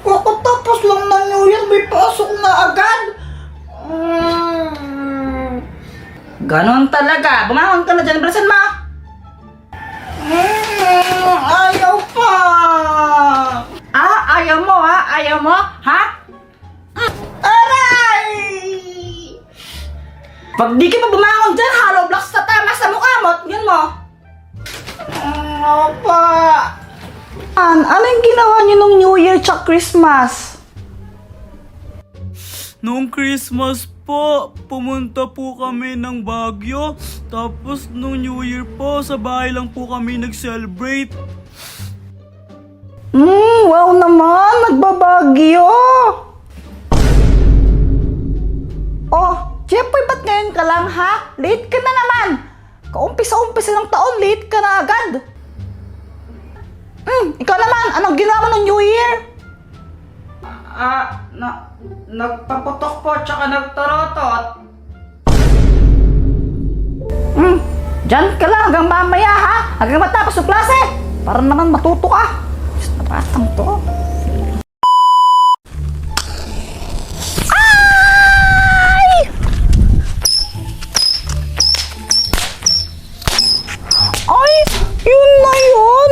Kakatapos lang na New Year, may pasok na agad. Ganon talaga. Bumangon ka na dyan, bilisan mo. Ayaw pa. Ayaw mo ha? Ayaw mo? Ha? Aray! Pag di ka pa bumangon dyan, hollow blocks sa tama sa mukha mo. Tingnan mo. Apa? Ano yung ginawa niyo nung New Year tsaka Christmas? Noong Christmas po, pumunta po kami ng Baguio. Tapos nung New Year po, sa bahay lang po kami nag-celebrate. Wow naman, nagbabagyo. Oh, Jeffoy, ba't ngayon ka lang ha? Late ka na naman. Kaumpisa-umpisa ng taon, late ka na agad. Ikaw naman, anong ginawa mo ng New Year? Nagpaputok po, tsaka nagtorotot. Diyan ka lang hanggang mamaya ha? Hanggang matapos yung klase. Para naman matuto ka. Diyos na batang to. Ay! Ay! Yun na yun!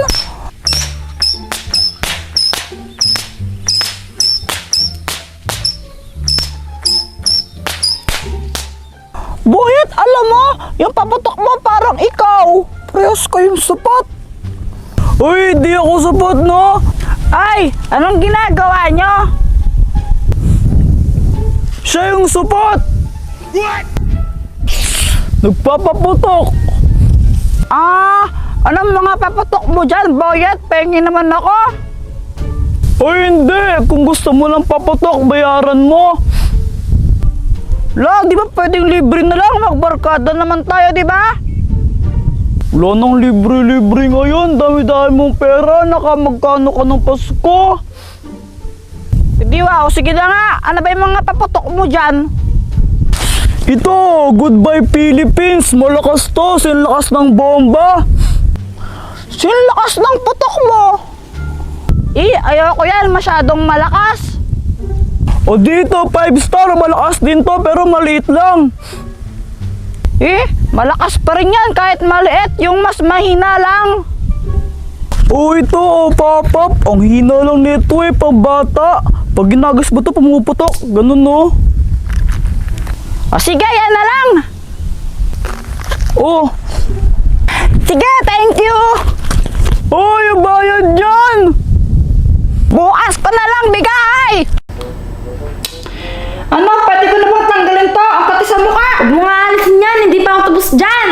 Boyet, alam mo, yung paputok mo parang ikaw. Prehas kayong sapat. Uy, di ako sapat, no? Ay, anong ginagawa nyo? Siya yung sapat! What? Nagpapaputok! Anong mga paputok mo dyan, Boyet? Pengi naman ako. Uy, hindi! Kung gusto mo lang paputok, bayaran mo! Di ba pwedeng libre na lang? Magbarkada naman tayo, di ba? Wala nang libre-libre ngayon. Dami-dami mong pera. Nakamagkano ka ng Pasko? Hindi wow, sige na nga. Ano ba yung mga paputok mo dyan? Ito, Goodbye Philippines. Malakas to. Sinlakas ng bomba. Sinlakas ng putok mo. Ayoko yan. Masyadong malakas. O dito, 5 star. Malakas din to, pero maliit lang. Malakas pa rin yan kahit maliit. Yung mas mahina lang. O ito, pop-up. Ang hina lang nito pambata. Pag ginagas mo to, pumuputok. Ganun, no? Sige, yan na lang. Oh. Sige, thank you. Oh, yung bayad dyan. Bukas pa na lang, bigay. Ano, pwede ko na bang tanggalin to? Ang pati sa mukha. Huwag mo nga alisin yan, hindi pa ako tapos dyan.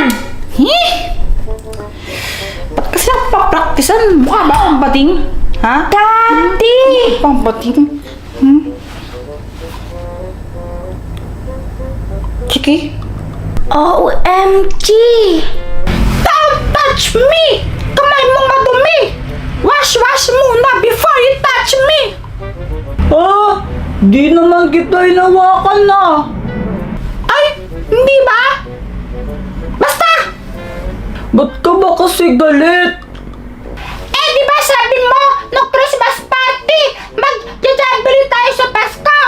Ba't kasi ako papraktisan? Mukha ba akong bating? Ha? Daddy! Pang bating? Chiki? OMG! Don't touch me! Kamay mong madumi! Wash muna before you touch me! Di naman kita hinawakan na. Ay, hindi ba? Basta! Ba't ka ba kasi galit? Di ba sabi mo, no Christmas party, mag-jajabili tayo sa Pasko?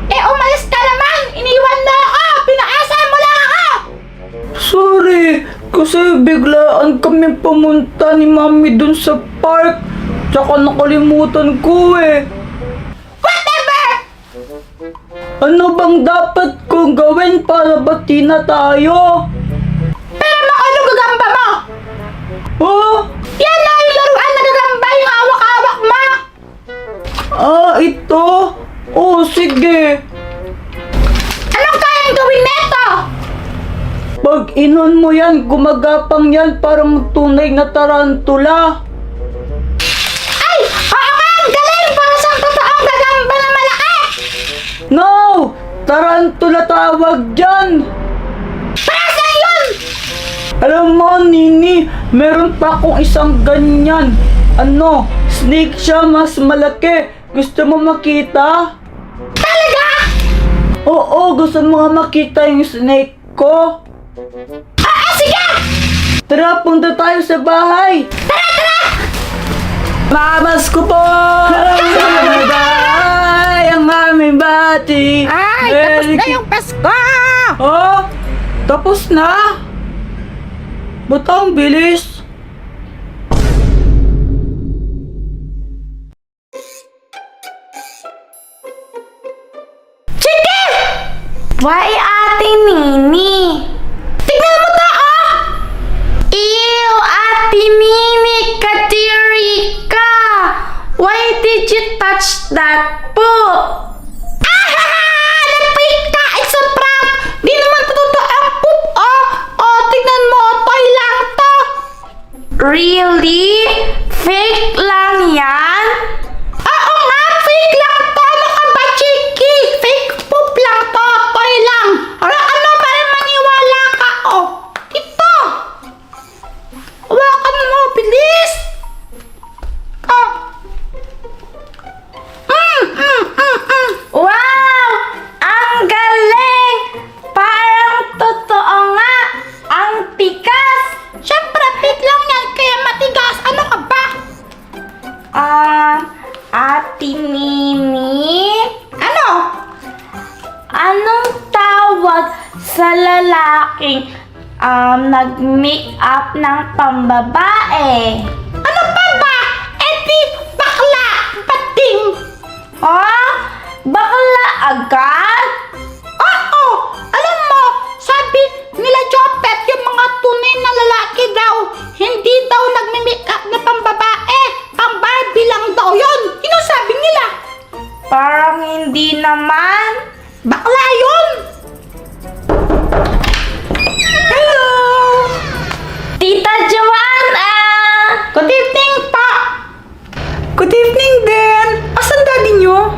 Umalis ka naman, iniwan na ako, pinaasa mo lang ako! Sorry, kasi biglaan kami pumunta ni Mami dun sa park. Tsaka nakalimutan ko Whatever! Ano bang dapat kong gawin para bati na tayo? Pero ano gagamba mo? Yan na yung laruan na gagamba, yung hawak-hawak mo! Ito? Sige. Anong kayang gawin neto? Pag inon mo yan, gumagapang yan parang tunay na tarantula. Ay! Oo nga! Ang galing! Para sa totoong gagamba na malaki! No! Tarantula tawag dyan! Para sa yun! Alam mo, Nini, meron pa akong isang ganyan. Snake siya, mas malaki. Gusto mo makita? Talaga? Oo, gusto mo nga makita yung snake ko? Sige! Tara, punta tayo sa bahay. Tara! Mamas ko po! Daddy! Ay, tapos Merry na yung Pasko! Oh, tapos na? Ba't ang bilis? Why, Ate Nini? Tignan mo to, oh! Ew, Ate Nini, kadiri ka! Why did you touch that po? Nagpahit ka! It's a prank! Di naman totoo ang poop, oh! Oh, tignan mo, toy lang to! Really? Fake lang yan? Oo nga, fake lang to! Ano ka ba, Chiki? Fake poop lang to! Toy lang! Ano para maniwala ka, oh? Ito! Hawakan mo, bilis! Oh! Wow! Ang galing! Parang totoo nga! Ang tikas! Siyempre, fake lang yan, kaya matigas. Ano ka ba? Ate Nini? Ano? Anong tawag sa lalaking nag-make up ng pambabae? Ano pa ba? Di bakla! Bating! Oh? Bakla agad? Oo! Alam mo, sabi nila Jopet, yung mga tunay na lalaki daw, hindi daw nagme-makeup na pambabae. Pang Barbie lang daw yun. Yun ang sabi nila. Parang hindi naman. Bakla yun! Hello! Tita Joanna! Good evening pa! Good evening din! Asan daddy nyo?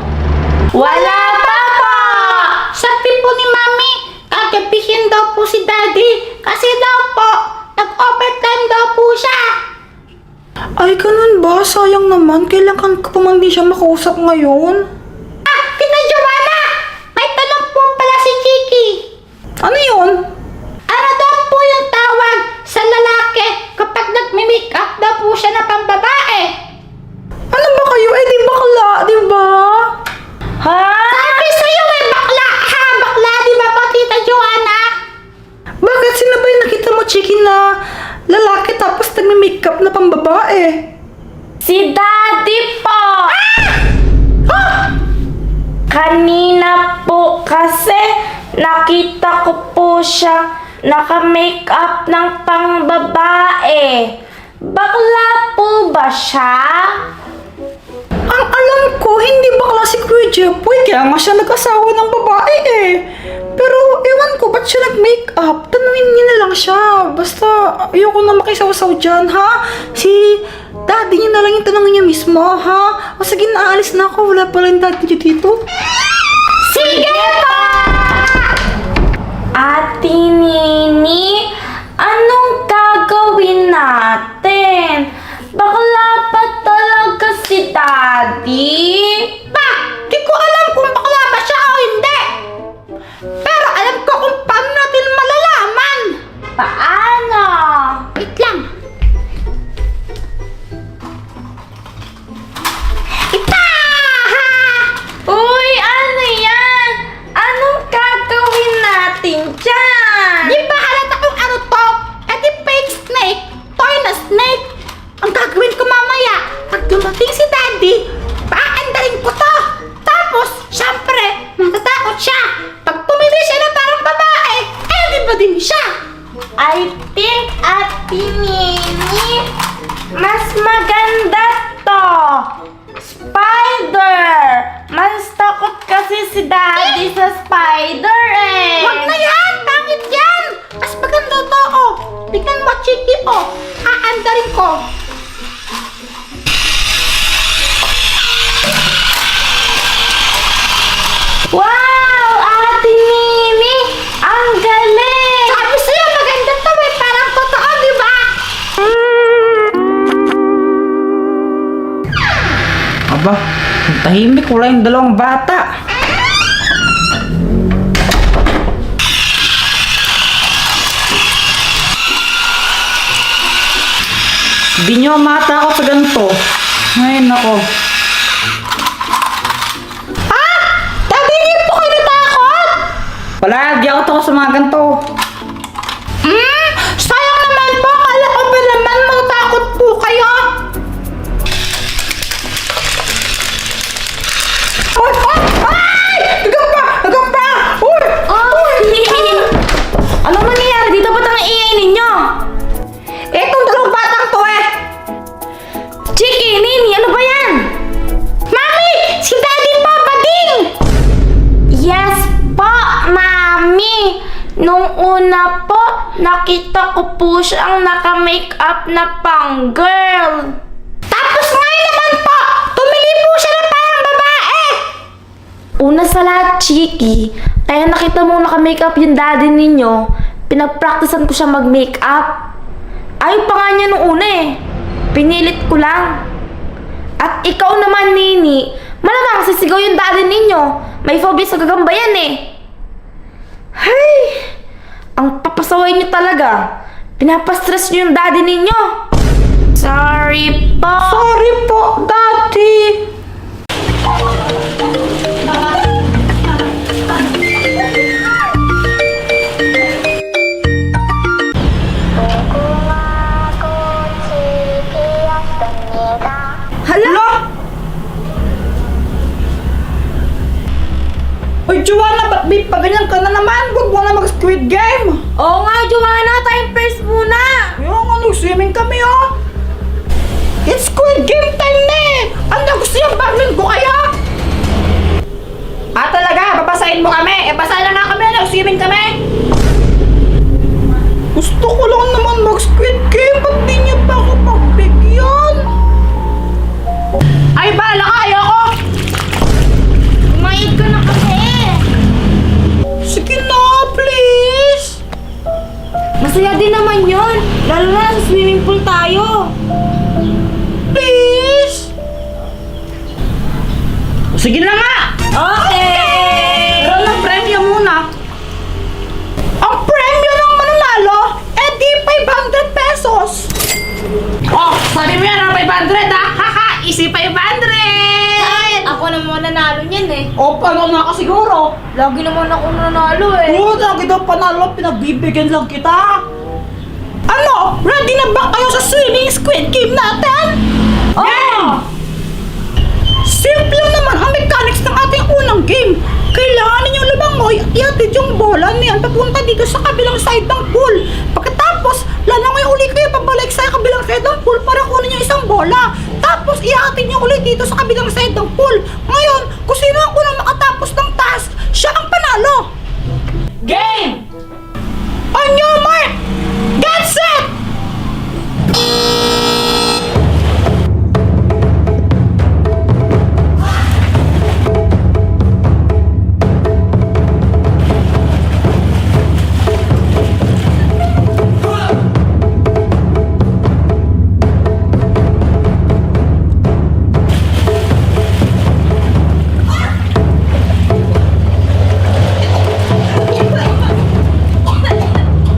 Wala pa po! Sabi po ni Mami, kagabihin daw po si Daddy kasi daw po, nag-overtime daw po siya. Ay, ganun ba? Sayang naman. Kailangan ko pa man din siya makausap ngayon. Tita Joanna, may tanong po pala si Chiki. Ano yun? Ano daw po yung tawag sa lalaki kapag nagme-makeup daw po siya na pambabae? Ano ba kayo? Eh, di bakla, di ba? Ha? Sabi sa'yo bakla! Ha, bakla, di ba po, Tita Joanna? Bakit? Sino ba yung nakita mo, Chiki, na lalaki tapos nagme-makeup na pambabae? Si Daddy po! Kanina po kasi nakita ko po siya naka-makeup ng pangbabae. Bakla po ba siya? Ang alam ko, hindi bakla si Kuya Jepoy, kaya nga siya nag-asawa ng babae eh. Pero ewan ko, ba't siya nag-makeup? Tanungin niya na lang siya. Basta, ayoko na makisawsaw dyan, ha? Si daddy niya na lang yung tanongin niya mismo, ha? O sige, naalis na ako. Wala pala yung daddy niya dito. Sige po! Ate Nini, anong gagawin natin? Bakla pa talaga si Daddy? Pa, di ko alam kung bakla ba siya o hindi. Pero alam ko kung paano natin malalaman. Paano? Wait lang. Ita! Uy, ano yan? Anong gagawin natin dyan? Di ba halata kung ano to? Di fake snake, toy na snake. Ang gagawin ko mamaya, pag dumating si Daddy, paandarin ko to. Tapos, syempre, matatakot siya. Pag pumili siya na parang babae, di ba din siya? I think, Ate Nini, mas maganda to. Spider! Mas takot kasi si Daddy sa spider eh. Wag na yan! Pangit yan! Mas maganda to, oh. Tignan mo, Chiki, oh. Aandarin ko. Wow! Ate Nini! Ang galing! Sabi sa'yo, maganda to, eh. Parang totoo, di ba? Aba, ang tahimik. Wala yung dalawang bata. Di nyo mata ako sa ganito. Ay, nako. Daddy, hindi po nakita ko po siyang naka-makeup na pang girl. Tapos ngayon naman po, tumili po siya ng parang babae. Una sa lahat, Chiki, kaya nakita mo naka-makeup yung daddy ninyo, pinagpraktisan ko siya mag-makeup. Ayaw pa nga niya nung una eh. Pinilit ko lang. At ikaw naman, Nini, malamang sisigaw yung daddy ninyo. May phobia sa gagamba yan eh. Hay! Ang papasaway niyo talaga. Pinapastress niyo yung daddy ninyo. Sorry po. Sorry po, Daddy. Hala? Uy, Joanna, ba't babe, pa ganyan ka na naman? Huwag mo na mag-squid game. Oo nga, Joanna. Time first muna. Yung ano, swimming kami, oh. It's squid game time na eh. Ano, gusto yung bagling ko kaya? Ah, talaga? Babasahin mo kami? Basahin na kami, nag-swimming kami. Gusto ko lang naman mag-squid game. Ba't di niya pa ako pagbigyan? Ay, bahala ka, ayoko. Kumayad ka na kasi. Sige na, please. Masaya din naman yun. Lalo na sa swimming pool tayo. Please. Sige na nga. Okay! Pero ng premyo muna. Ang premyo ng mananalo, eh di 500 pesos. Oh, sabi mo yan ang 500 ha? Haha, easy 500! Ako naman nanalo niyan eh. O, paano na ka siguro? Lagi naman ako nanalo eh. Oo, lagi daw panalo, pinagbibigyan lang kita. Ano? Ready na ba kayo sa swimming squid game natin? Oh! Simple lang naman